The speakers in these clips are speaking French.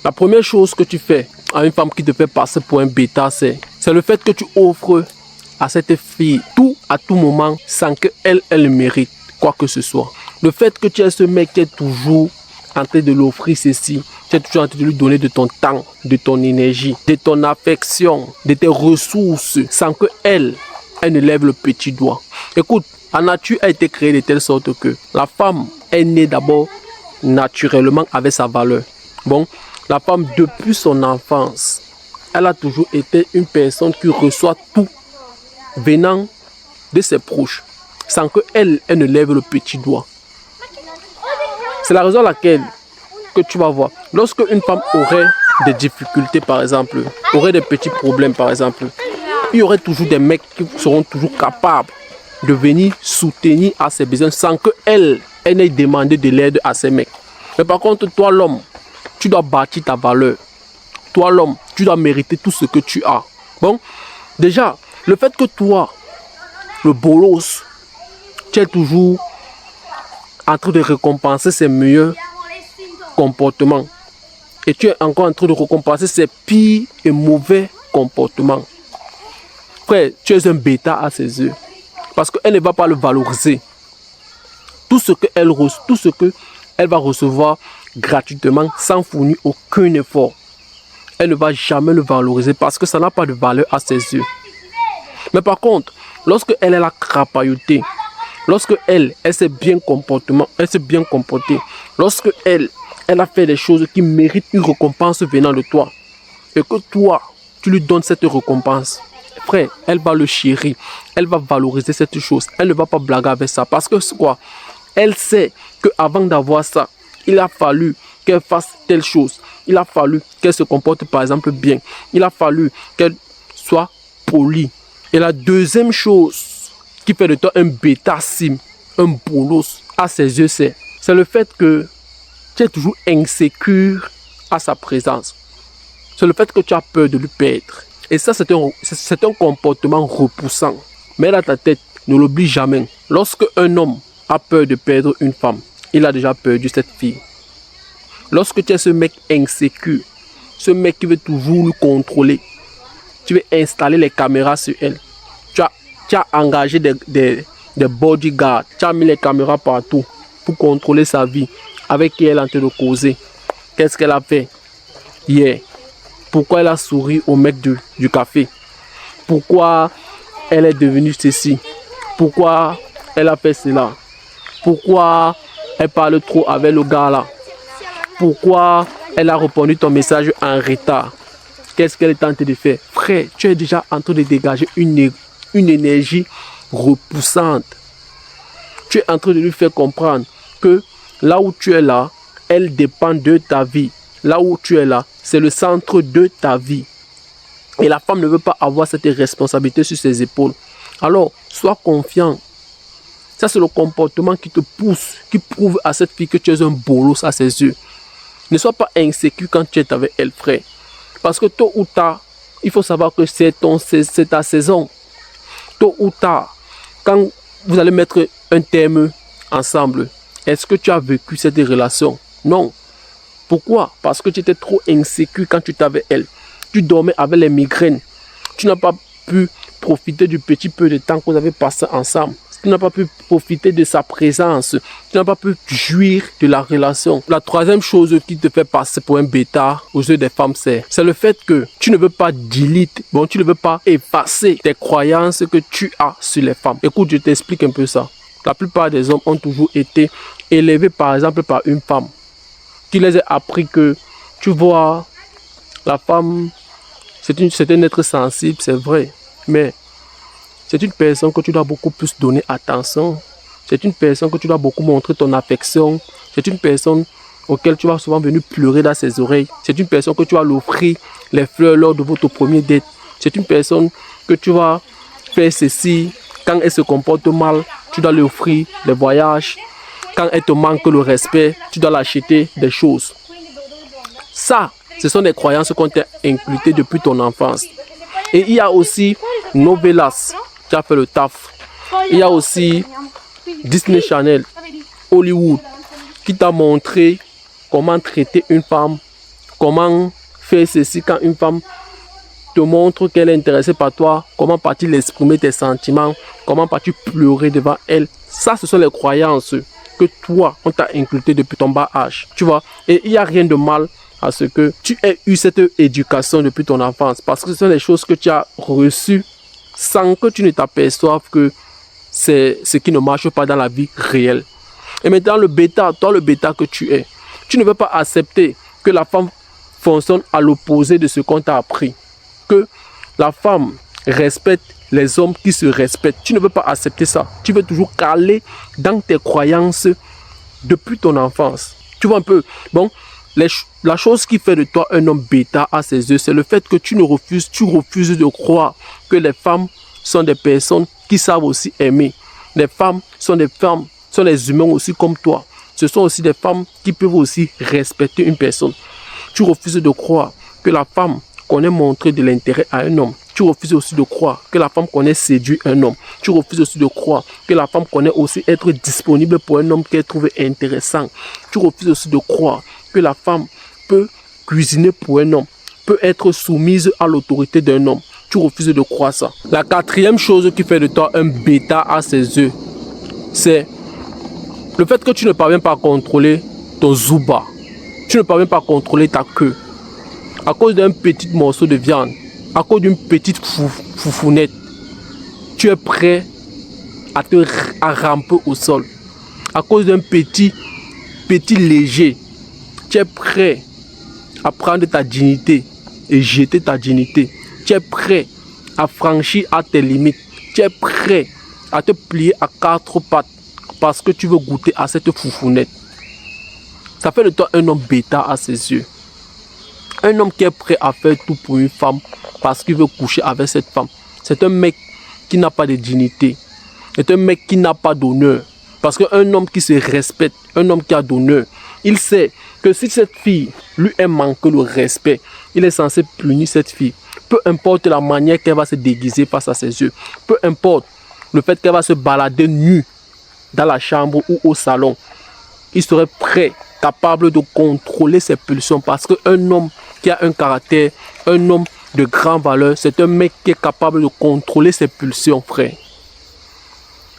La première chose que tu fais à une femme qui te fait passer pour un bêta, c'est le fait que tu offres à cette fille tout à tout moment sans qu'elle mérite quoi que ce soit. Le fait que tu es ce mec qui est toujours en train de l'offrir ceci, tu es toujours en train de lui donner de ton temps, de ton énergie, de ton affection, de tes ressources sans qu'elle ne lève le petit doigt. Écoute, la nature a été créée de telle sorte que la femme est née d'abord naturellement avec sa valeur. Bon, la femme depuis son enfance, elle a toujours été une personne qui reçoit tout venant de ses proches sans qu'elle ne lève le petit doigt. C'est la raison à laquelle que tu vas voir, lorsque une femme aurait des difficultés par exemple, aurait des petits problèmes par exemple, il y aurait toujours des mecs qui seront toujours capables de venir soutenir à ses besoins sans qu'elle n'ait demandé de l'aide à ces mecs. Mais par contre, toi l'homme, tu dois bâtir ta valeur. Toi l'homme, tu dois mériter tout ce que tu as. Bon, déjà, le fait que toi, le bolos, tu es toujours en train de récompenser ses meilleurs comportements. Et tu es encore en train de récompenser ses pires et mauvais comportements. Frère, tu es un bêta à ses yeux. Parce qu'elle ne va pas le valoriser. Tout ce qu'elle va recevoir gratuitement sans fournir aucun effort. Elle ne va jamais le valoriser parce que ça n'a pas de valeur à ses yeux. Mais par contre, lorsque elle est la crapailleté, lorsque elle s'est bien comportée, lorsque elle a fait des choses qui méritent une récompense venant de toi, et que toi, tu lui donnes cette récompense, frère, elle va le chérir, elle va valoriser cette chose, elle ne va pas blaguer avec ça, parce que c'est quoi? Elle sait qu'avant d'avoir ça, il a fallu qu'elle fasse telle chose, il a fallu qu'elle se comporte par exemple bien, il a fallu qu'elle soit polie. Et la deuxième chose qui fait de toi un bêta sim, un bolos à ses yeux, c'est le fait que tu es toujours insécure à sa présence. C'est le fait que tu as peur de lui perdre. Et ça, c'est un comportement repoussant. Mais dans ta tête, ne l'oublie jamais. Lorsque un homme a peur de perdre une femme, il a déjà perdu cette fille. Lorsque tu es ce mec insécure, ce mec qui veut toujours le contrôler, tu veux installer les caméras sur elle. Tu as engagé des bodyguards, tu as mis les caméras partout pour contrôler sa vie. Avec qui elle est en train de causer. Qu'est-ce qu'elle a fait hier? Pourquoi elle a souri au mec du café? Pourquoi elle est devenue ceci? Pourquoi elle a fait cela? Pourquoi elle parle trop avec le gars là? Pourquoi elle a répondu ton message en retard? Qu'est-ce qu'elle est en train de faire? Frère, tu es déjà en train de dégager une énergie repoussante. Tu es en train de lui faire comprendre que là où tu es là, elle dépend de ta vie. Là où tu es là, c'est le centre de ta vie. Et la femme ne veut pas avoir cette responsabilité sur ses épaules. Alors, sois confiant. Ça, c'est le comportement qui te pousse, qui prouve à cette fille que tu es un bolos à ses yeux. Ne sois pas insécure quand tu es avec elle, frère. Parce que tôt ou tard, il faut savoir que c'est ta saison. Tôt ou tard, quand vous allez mettre un terme ensemble, est-ce que tu as vécu cette relation? Non. Pourquoi? Parce que tu étais trop insécure quand tu étais avec elle. Tu dormais avec les migraines. Tu n'as pas pu profiter du petit peu de temps que vous avez passé ensemble. Tu n'as pas pu profiter de sa présence. Tu n'as pas pu jouir de la relation. La troisième chose qui te fait passer pour un bêta aux yeux des femmes, c'est le fait que tu ne veux pas delete, tu ne veux pas effacer tes croyances que tu as sur les femmes. Écoute, je t'explique un peu ça. La plupart des hommes ont toujours été élevés par exemple par une femme qui les a appris que, tu vois, la femme, c'est un être sensible, c'est vrai, mais c'est une personne que tu dois beaucoup plus donner attention. C'est une personne que tu dois beaucoup montrer ton affection. C'est une personne auquel tu vas souvent venir pleurer dans ses oreilles. C'est une personne que tu vas lui offrir les fleurs lors de votre premier date. C'est une personne que tu vas faire ceci. Quand elle se comporte mal, tu dois lui offrir des voyages. Quand elle te manque le respect, tu dois l'acheter des choses. Ça, ce sont des croyances qu'on t'a inculquées depuis ton enfance. Et il y a aussi Novelas qui a fait le taf. Il y a aussi Disney Channel, Hollywood, qui t'a montré comment traiter une femme, comment faire ceci quand une femme te montre qu'elle est intéressée par toi, comment vas-tu exprimer tes sentiments, comment vas-tu pleurer devant elle. Ça, ce sont les croyances que toi, on t'a inculquées depuis ton bas âge, tu vois. Et il n'y a rien de mal à ce que tu aies eu cette éducation depuis ton enfance, parce que ce sont les choses que tu as reçues sans que tu ne t'aperçoives que c'est ce qui ne marche pas dans la vie réelle. Et maintenant, le bêta, toi le bêta que tu es, tu ne veux pas accepter que la femme fonctionne à l'opposé de ce qu'on t'a appris. Que la femme respecte les hommes qui se respectent. Tu ne veux pas accepter ça. Tu veux toujours caler dans tes croyances depuis ton enfance. Tu vois un peu. Bon, la chose qui fait de toi un homme bêta à ses yeux, c'est le fait que tu refuses de croire que les femmes sont des personnes qui savent aussi aimer. Les femmes sont des humains aussi comme toi. Ce sont aussi des femmes qui peuvent aussi respecter une personne. Tu refuses de croire que la femme connaît montrer de l'intérêt à un homme. Tu refuses aussi de croire que la femme connaît séduire un homme. Tu refuses aussi de croire que la femme connaît aussi être disponible pour un homme qu'elle trouve intéressant. Tu refuses aussi de croire que la femme peut cuisiner pour un homme, peut être soumise à l'autorité d'un homme. Tu refuses de croire ça. La quatrième chose qui fait de toi un bêta à ses yeux, c'est le fait que tu ne parviens pas à contrôler ton zouba. Tu ne parviens pas à contrôler ta queue. À cause d'un petit morceau de viande, à cause d'une petite foufounette, tu es prêt à ramper au sol. À cause d'un petit léger, tu es prêt à prendre ta dignité et jeter ta dignité. Tu es prêt à franchir à tes limites. Tu es prêt à te plier à quatre pattes parce que tu veux goûter à cette foufounette. Ça fait de toi un homme bêta à ses yeux. Un homme qui est prêt à faire tout pour une femme parce qu'il veut coucher avec cette femme. C'est un mec qui n'a pas de dignité. C'est un mec qui n'a pas d'honneur. Parce qu'un homme qui se respecte, un homme qui a d'honneur, il sait que si cette fille lui a manqué le respect, il est censé punir cette fille. Peu importe la manière qu'elle va se déguiser face à ses yeux. Peu importe le fait qu'elle va se balader nue dans la chambre ou au salon. Il serait prêt, capable de contrôler ses pulsions parce qu'un homme qui a un caractère, un homme de grande valeur, c'est un mec qui est capable de contrôler ses pulsions, frère.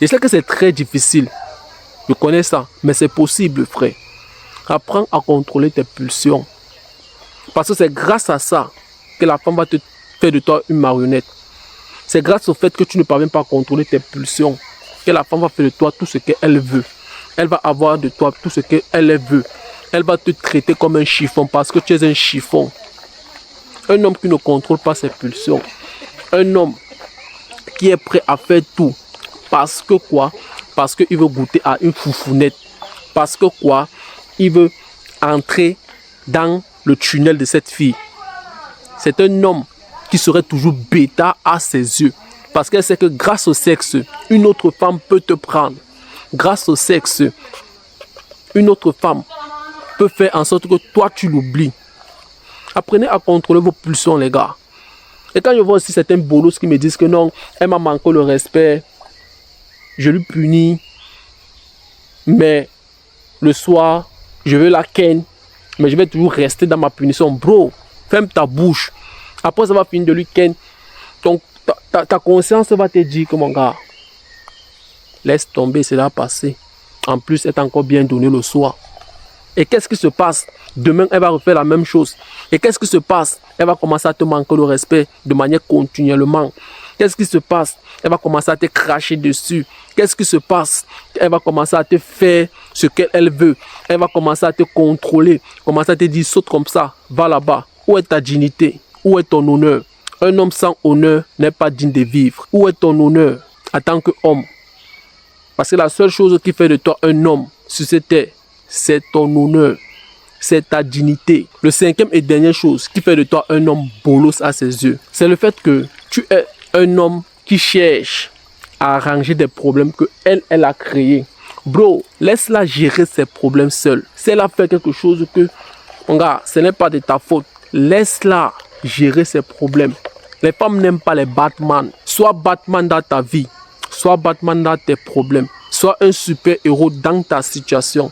Je sais que c'est très difficile, je connais ça, mais c'est possible, frère. Apprends à contrôler tes pulsions. Parce que c'est grâce à ça que la femme va te faire de toi une marionnette. C'est grâce au fait que tu ne parviens pas à contrôler tes pulsions que la femme va faire de toi tout ce qu'elle veut. Elle va avoir de toi tout ce qu'elle veut. Elle va te traiter comme un chiffon parce que tu es un chiffon. Un homme qui ne contrôle pas ses pulsions. Un homme qui est prêt à faire tout. Parce que quoi? Parce qu'il veut goûter à une foufounette. Parce que quoi? Il veut entrer dans le tunnel de cette fille. C'est un homme qui serait toujours bêta à ses yeux. Parce qu'elle sait que grâce au sexe, une autre femme peut te prendre. Grâce au sexe, une autre femme peut faire en sorte que toi tu l'oublies. Apprenez à contrôler vos pulsions, les gars. Et quand je vois aussi certains bolos qui me disent que non, elle m'a manqué le respect, je lui punis, mais le soir, je veux la ken, mais je vais toujours rester dans ma punition. Bro, ferme ta bouche. Après, ça va finir de lui ken. Donc, ta conscience va te dire que mon gars, laisse tomber, c'est là passer. En plus, elle est encore bien donné le soir. Et qu'est-ce qui se passe? Demain, elle va refaire la même chose. Et qu'est-ce qui se passe? Elle va commencer à te manquer le respect de manière continuellement. Qu'est-ce qui se passe? Elle va commencer à te cracher dessus. Qu'est-ce qui se passe? Elle va commencer à te faire ce qu'elle veut. Elle va commencer à te contrôler. Commencer à te dire, saute comme ça, va là-bas. Où est ta dignité? Où est ton honneur? Un homme sans honneur n'est pas digne de vivre. Où est ton honneur en tant qu'homme? Parce que la seule chose qui fait de toi un homme sur cette terre, c'est ton honneur, c'est ta dignité. Le cinquième et dernière chose qui fait de toi un homme bolos à ses yeux, c'est le fait que tu es un homme qui cherche à arranger des problèmes que elle a créés. Bro, laisse-la gérer ses problèmes seule. Si elle a fait quelque chose que, mon gars, ce n'est pas de ta faute, laisse-la gérer ses problèmes. Les femmes n'aiment pas les Batman. Sois Batman dans ta vie, sois Batman dans tes problèmes, sois un super héros dans ta situation.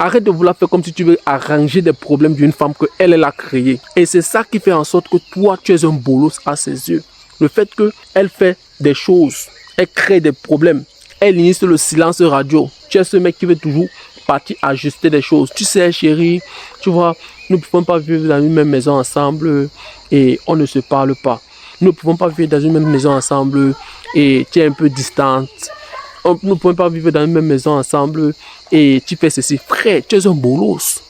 Arrête de vouloir faire comme si tu veux arranger des problèmes d'une femme que elle a créée. Et c'est ça qui fait en sorte que toi, tu es un bolos à ses yeux. Le fait qu'elle fait des choses, elle crée des problèmes, elle initie le silence radio. Tu es ce mec qui veut toujours partir ajuster des choses. Tu sais, chérie, tu vois, nous ne pouvons pas vivre dans une même maison ensemble et on ne se parle pas. Nous ne pouvons pas vivre dans une même maison ensemble et tu es un peu distante. Nous ne pouvons pas vivre dans une même maison ensemble et tu fais ceci. Frère, tu es un bolos.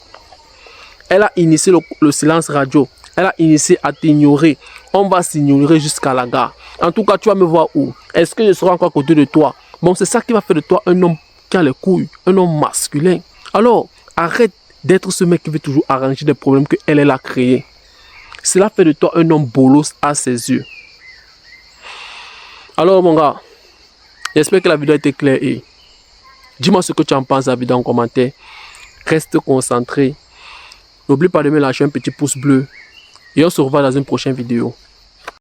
Elle a initié le silence radio. Elle a initié à t'ignorer. On va s'ignorer jusqu'à la gare. En tout cas, tu vas me voir où? Est-ce que je serai encore à côté de toi? Bon, c'est ça qui va faire de toi un homme qui a les couilles, un homme masculin. Alors, arrête d'être ce mec qui veut toujours arranger des problèmes qu'elle a créés. Cela fait de toi un homme bolos à ses yeux. Alors, mon gars, j'espère que la vidéo a été claire et dis-moi ce que tu en penses de la vidéo en commentaire. Reste concentré. N'oublie pas de me lâcher un petit pouce bleu. Et on se revoit dans une prochaine vidéo.